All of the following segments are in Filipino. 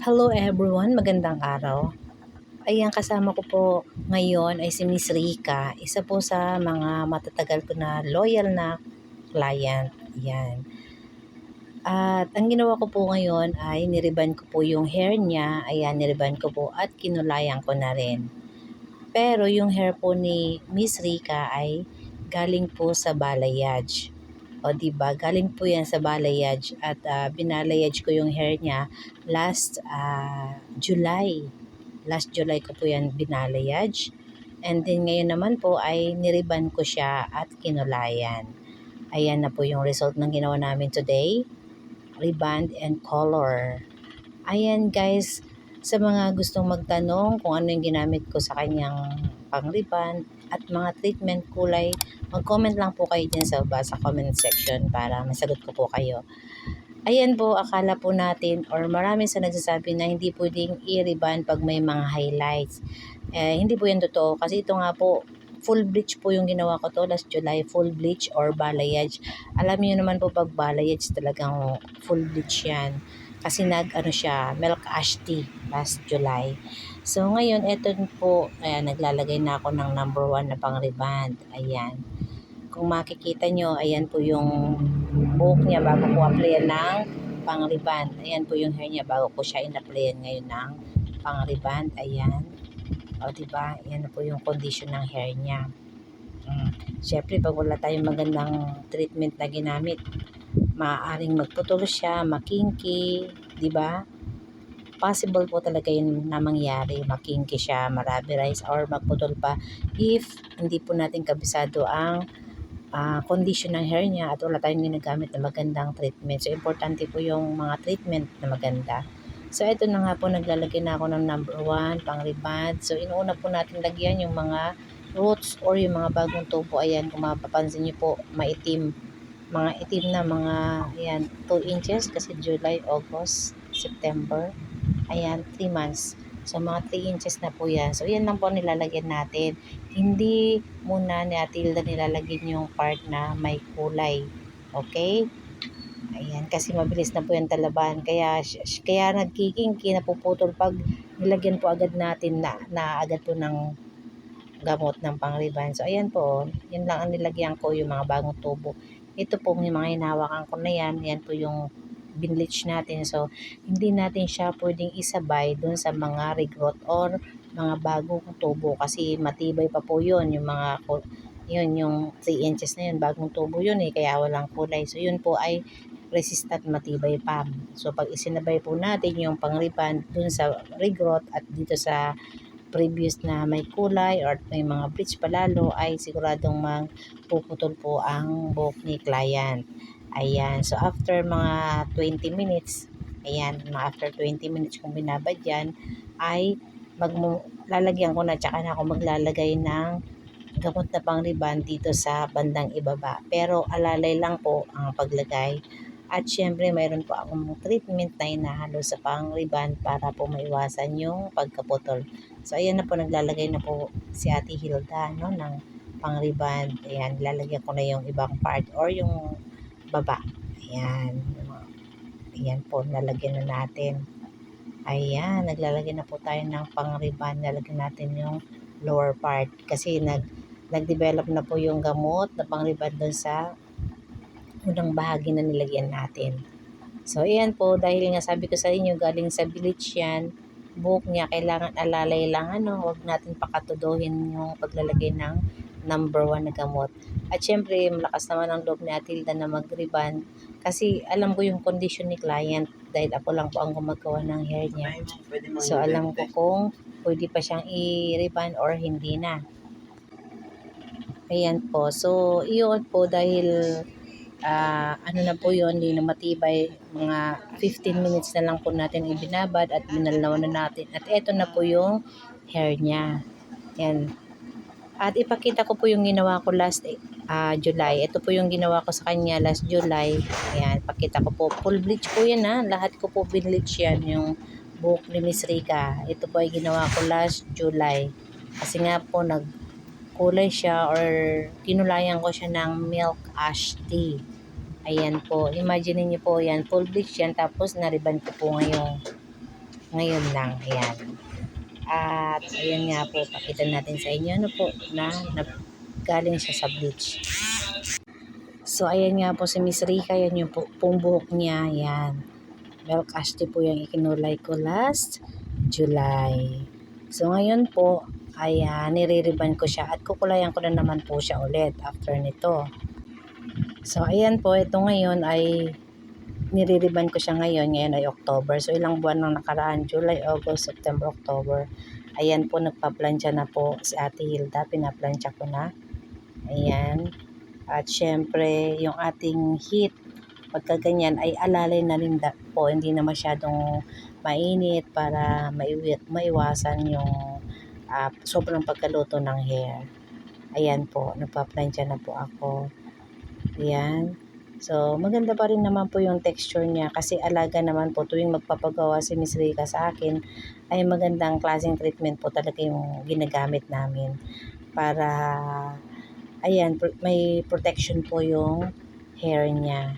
Hello everyone, magandang araw. Ayan, kasama ko po ngayon ay si Miss Rica, isa po sa mga matatagal ko na loyal na client. Ayan. At ang ginawa ko po ngayon ay niriban ko po yung hair niya. Ayan, niriban ko po at kinulayan ko na rin. Pero yung hair po ni Miss Rica ay galing po sa balayage. O diba, galing po yan sa balayage at binalayage ko yung hair niya last July. Last July ko po yan binalayage. And then ngayon naman po ay niriban ko siya at kinulayan. Ayan na po yung result ng ginawa namin today. Reband and color. Ayan guys, sa mga gustong magtanong kung ano yung ginamit ko sa kanyang pang-reband at mga treatment kulay, mag-comment lang po kayo dyan sa baba sa comment section para masagot ko po kayo. Ayan po, akala po natin or marami sa nagsasabi na hindi pwedeng i-reband pag may mga highlights. Hindi po yan totoo kasi ito nga po, full bleach po yung ginawa ko to last July, full bleach or balayage. Alam niyo naman po pag balayage talagang full bleach yan. Kasi siya, milk ash tea last July. So ngayon, eto po, naglalagay na ako ng number 1 na pang-reband. Ayan. Kung makikita nyo, ayan po yung buhok niya bago ko applyan ng pang-reband. Ayan po yung hair niya bago ko siya in-applyan ngayon ng pang-reband. Ayan. O diba, ayan na po yung condition ng hair niya. Siyempre, pag wala tayong magandang treatment na ginamit, maaaring magputol siya, makinky, di ba? Possible po talaga yun na mangyari, makinky siya, maraberize, or magputol pa if hindi po natin kabisado ang condition ng hair niya at wala tayong ginagamit na magandang treatment. So, importante po yung mga treatment na maganda. So, ito na nga po, naglalagay na ako ng number 1, pang-reband. So, inuuna po natin lagyan yung mga roots or yung mga bagong tubo. Ayan, kung mapapansin nyo po, maitim. Mga itim na mga, ayan, 2 inches kasi July, August, September. Ayan, 3 months. So, mga 3 inches na po yan. So, yan lang po nilalagyan natin. Hindi muna ni Atilda nilalagyan yung part na may kulay. Okay? Ayan, kasi mabilis na po yan talaban. Kaya nagkikinki, napuputol pag nilagyan po agad natin na agad po ng gamot ng pang-reband. So, ayan po. Yan lang ang nilagyan ko, yung mga bagong tubo. Ito po, yung mga hinawakan ko na yan. Yan po yung binleach natin. So, hindi natin siya pwedeng isabay dun sa mga regrowth or mga bagong tubo kasi matibay pa po yun. Yung mga, yung 3 inches na yun, bagong tubo yun kaya walang kulay. So, yun po ay resistant, matibay pa. So, pag isinabay po natin yung pang-reband dun sa regrowth at dito sa previous na may kulay or may mga bleach palalo ay siguradong magpuputol po ang buhok ni client. Ayan. So, after mga 20 minutes, ayan, after 20 minutes kung binabad yan, ay lalagyan ko na tsaka na ako maglalagay ng gamot na pang-reband dito sa bandang ibaba. Pero alalay lang po ang paglagay. At syempre, mayroon po akong treatment na inahalo sa pang-reband para po maiwasan yung pagkaputol. So, ayan na po, naglalagay na po si Ate Hilda, no, ng pang-reband. Ayan, lalagyan ko na yung ibang part or yung baba. Ayan. Ayan po, nalagyan na natin. Ayan, naglalagay na po tayo ng pang-reband. Nalagyan natin yung lower part. Kasi nag-develop na po yung gamot na pang-reband doon sa unang bahagi na nilagyan natin. So, ayan po, dahil nga sabi ko sa inyo, galing sa bleach yan, buhok niya, kailangan alalay lang, huwag natin pakatuduhin yung paglalagay ng number 1 na gamot. At syempre, malakas naman ang loob ni Atilda na mag-reband kasi alam ko yung condition ni client dahil ako lang po ang gumagawa ng hair niya. So, alam ko kung pwede pa siyang i-reband or hindi na. Ayan po. So, iyon po dahil ano na po yun, hindi na matibay, mga 15 minutes na lang po natin ibinabad at binalnaw na natin. At eto na po yung hair niya. Yan. At ipakita ko po yung ginawa ko last July. Ito po yung ginawa ko sa kanya last July. Ayan, pakita ko po. Full bleach po yan Lahat ko po binleach yan, yung buhok ni Miss Rica. Ito po ay ginawa ko last July. Kasi nga po kulay siya or kinulayan ko siya ng milk ash tea. Ayan po. Imagine niyo po yan. Full bleach yan. Tapos na-reband ko po ngayon. ngayon lang, ayan. At ayan nga po, pakita natin sa inyo ano po na galing siya sa bleach. So ayan nga po si Miss Rika, yan yung pong buhok niya, yan. Milk ash tea po yung ikinulay ko last July. So ngayon po ay nire-ribbon ko siya at kukulayan ko na naman po siya ulit after nito. So ayan po, ito ngayon ay nire-ribbon ko siya ngayon ay October. So ilang buwan nang nakaraan, July, August, September, October. Ayan po, nagpa-plancha na po si Ate Hilda, pinaplancha ko na. Ayan. At syempre, yung ating heat, pagka ganyan ay alalay na rin po, hindi na masyadong mainit para maiwasan yung sobrang pagkaluto ng hair. Ayan po, nagpa-plancha na po ako. Ayan. So, maganda pa rin naman po yung texture niya kasi alaga naman po tuwing magpapagawa si Miss Rika sa akin ay magandang klaseng treatment po talaga yung ginagamit namin para ayan, may protection po yung hair niya.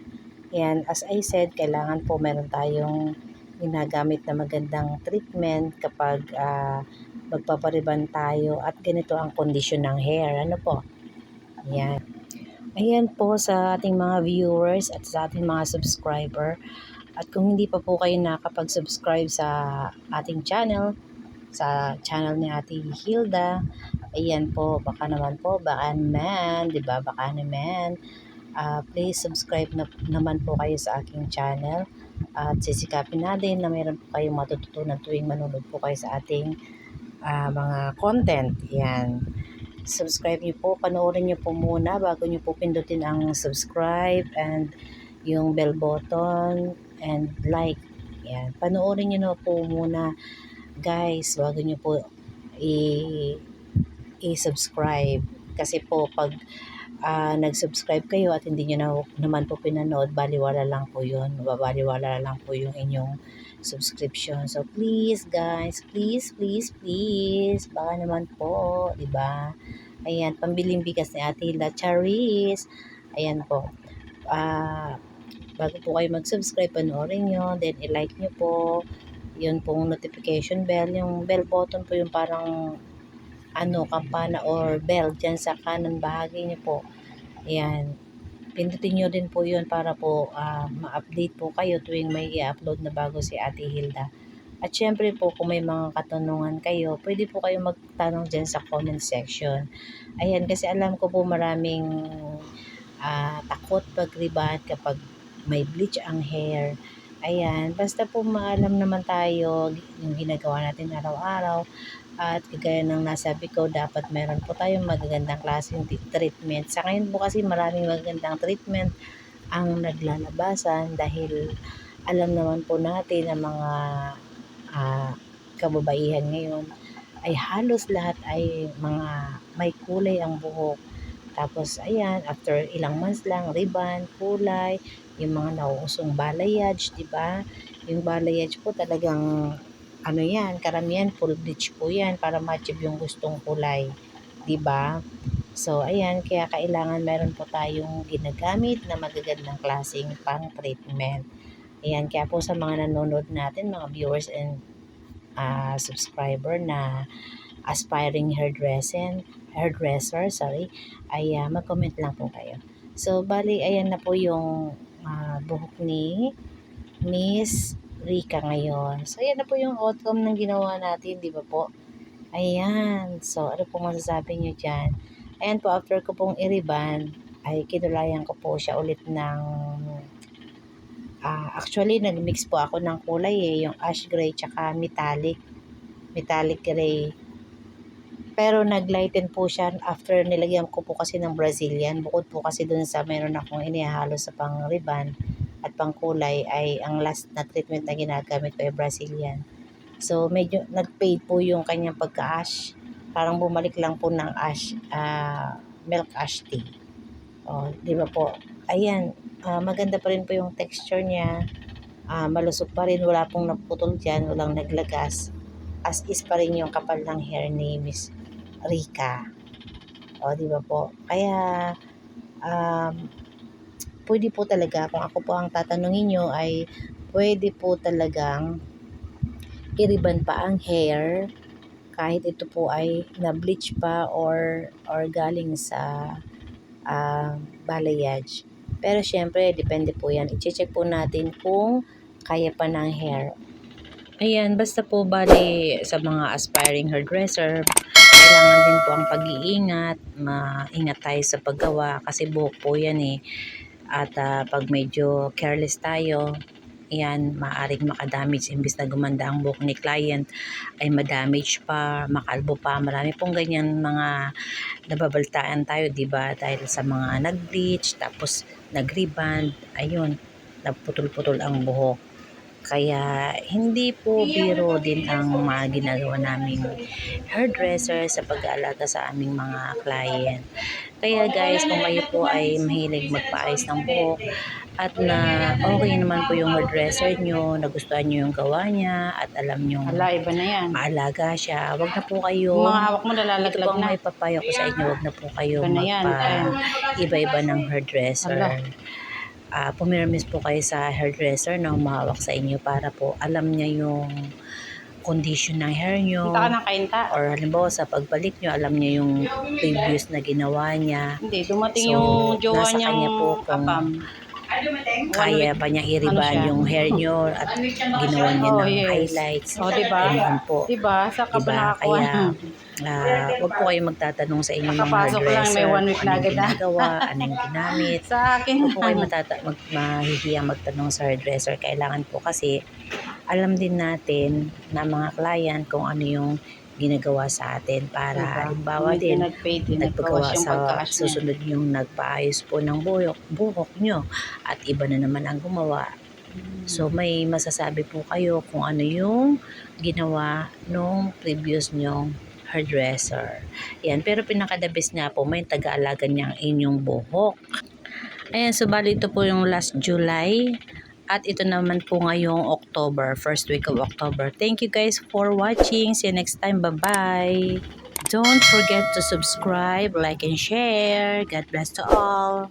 Ayan, as I said, kailangan po meron tayong ginagamit na magandang treatment kapag magpapariban tayo at ganito ang kondisyon ng hair. Ano po? Ayan. Ayan po sa ating mga viewers at sa ating mga subscriber. At kung hindi pa po kayo nakapag-subscribe sa ating channel, sa channel ni Ate Hilda, ayan po, baka naman, di ba? Baka naman, please subscribe naman po kayo sa aking channel. At sisikapin natin na mayroon po kayong matututunan tuwing manonood po kayo sa ating mga content. Ayan. Subscribe niyo po, panoorin niyo po muna bago niyo po pindutin ang subscribe and yung bell button and like. Yan, panoorin niyo na po muna guys bago niyo po i-subscribe kasi po pag nag-subscribe kayo at hindi niyo naman po pinanood, baliwala lang po yun, babaliwala lang po yung inyong subscription. So please guys, please, baka naman po, di ba? Ayan, pambiling bigas ni Ate Hilda, Charis. Ayan po. Bago po kayo mag-subscribe, panoorin nyo, then i-like nyo po. Yun pong notification bell. Yung bell button po yung parang kampana or bell dyan sa kanan bahagi nyo po. Ayan. Pindutin nyo din po yun para po ma-update po kayo tuwing may i-upload na bago si Ate Hilda. At syempre po kung may mga katanungan kayo, pwede po kayo magtanong dyan sa comment section. Ayan, kasi alam ko po maraming takot pag-rebond kapag may bleach ang hair. Ayan, basta po maalam naman tayo yung ginagawa natin araw-araw. At kagaya ng nasabi ko, dapat meron po tayong magagandang klaseng treatment. Sa ngayon po kasi maraming magagandang treatment ang naglalabasan dahil alam naman po natin ang mga kababaihan ngayon ay halos lahat ay mga may kulay ang buhok. Tapos ayan, after ilang months lang, ribbon, kulay, yung mga nauusong balayage, di ba? Yung balayage po talagang yan, karamihan full bleach po yan para ma-achieve yung gustong kulay, di ba? So ayan, kaya kailangan meron po tayong ginagamit na magagandang klaseng pang treatment. Ayan, kaya po sa mga nanonood natin, mga viewers and subscriber na aspiring hairdresser, ay mag-comment lang po kayo. So, bali, ayan na po yung buhok ni Miss Rika ngayon. So, ayan na po yung outcome ng ginawa natin, di ba po? Ayan. So, ano po masasabi nyo dyan? Ayan po, after ko pong i-ribbon, ay kinulayan ko po siya ulit ng actually, nag-mix po ako ng kulay yung ash gray tsaka metallic gray. Pero nag-lighten po siya after nilagyan ko po kasi ng Brazilian. Bukod po kasi dun sa meron akong inihalo sa pang ribbon at pang kulay ay ang last na treatment na ginagamit ko ay Brazilian. So medyo nag-fade po yung kanyang pagka-ash. Parang bumalik lang po ng ash, milk ash tea. O, di ba po? Ayan, maganda pa rin po yung texture niya. Malusog pa rin, wala pong naputol dyan, walang naglagas. As is pa rin yung kapal ng hair ni Miss Rika. O, di ba po? Kaya, pwede po talaga, kung ako po ang tatanungin nyo, ay pwede po talagang iriban pa ang hair kahit ito po ay na-bleach pa or galing sa balayage. Pero syempre, depende po yan. I-check po natin kung kaya pa ng hair. Ayan, basta po bali sa mga aspiring hairdresser, kailangan din po ang pag-iingat. Maingat tayo sa paggawa kasi buhok po yan eh. At pag medyo careless tayo, yan, maaring makadamage. Imbis na gumanda ang buhok ni client, ay madamage pa, makalbo pa. Marami pong ganyan mga nababaltaan tayo, diba? Dahil sa mga nag-bleach, tapos nag-reband, ayun, naputol-putol ang buhok. Kaya hindi po biro din ang mga ginagawa naming hairdresser sa pag-aalaga sa aming mga client. Kaya guys, kung kayo po ay mahilig magpaayos ng buhok at na okay naman po yung hairdresser nyo, nagustuhan nyo yung gawa niya at alam nyo Hala, iba na yan. maalaga siya, wag na po kayo. Yung mga hawak mo Ito nalalaglag po ang na. may papayo ko sa inyo, wag na po kayo Iba na yan. iba-iba ng hairdresser. Hala. Pumirmis po kayo sa hairdresser na humahawak sa inyo para po alam niya yung condition ng hair nyo. Punta ka ng kainta. Or halimbawa sa pagbalik nyo, alam niya yung previous na ginawa niya. Hindi, dumating So, yung jowa nasa niyang kanya po kung apam. kaya pa niyang iriban siya? yung hair nyo at ginawa niya Oh, ng yes. highlights. O, diba? Ganyan po. Diba? Sa ka ba Diba? nakakuha? Kaya wag po kayo magtatanong sa inyong mga Kakapasok lang, hairdresser may 1 week na anong agad na. ginagawa, anong ginamit. Sa akin. Huwag po kayo mahihiyang magtanong sa hairdresser. Kailangan po kasi alam din natin na mga client kung ano yung ginagawa sa atin para halimbawa din nagpagawa sa susunod yung nagpaayos po ng buhok nyo at iba na naman ang gumawa. So may masasabi po kayo kung ano yung ginawa nung previous nyong hairdresser. Yan, pero pinaka-the best nga po, may taga-alaga niyang inyong buhok. Ayan, so bali ito po yung last July. At ito naman po ngayong October, first week of October. Thank you guys for watching. See you next time. Bye-bye. Don't forget to subscribe, like, and share. God bless to all.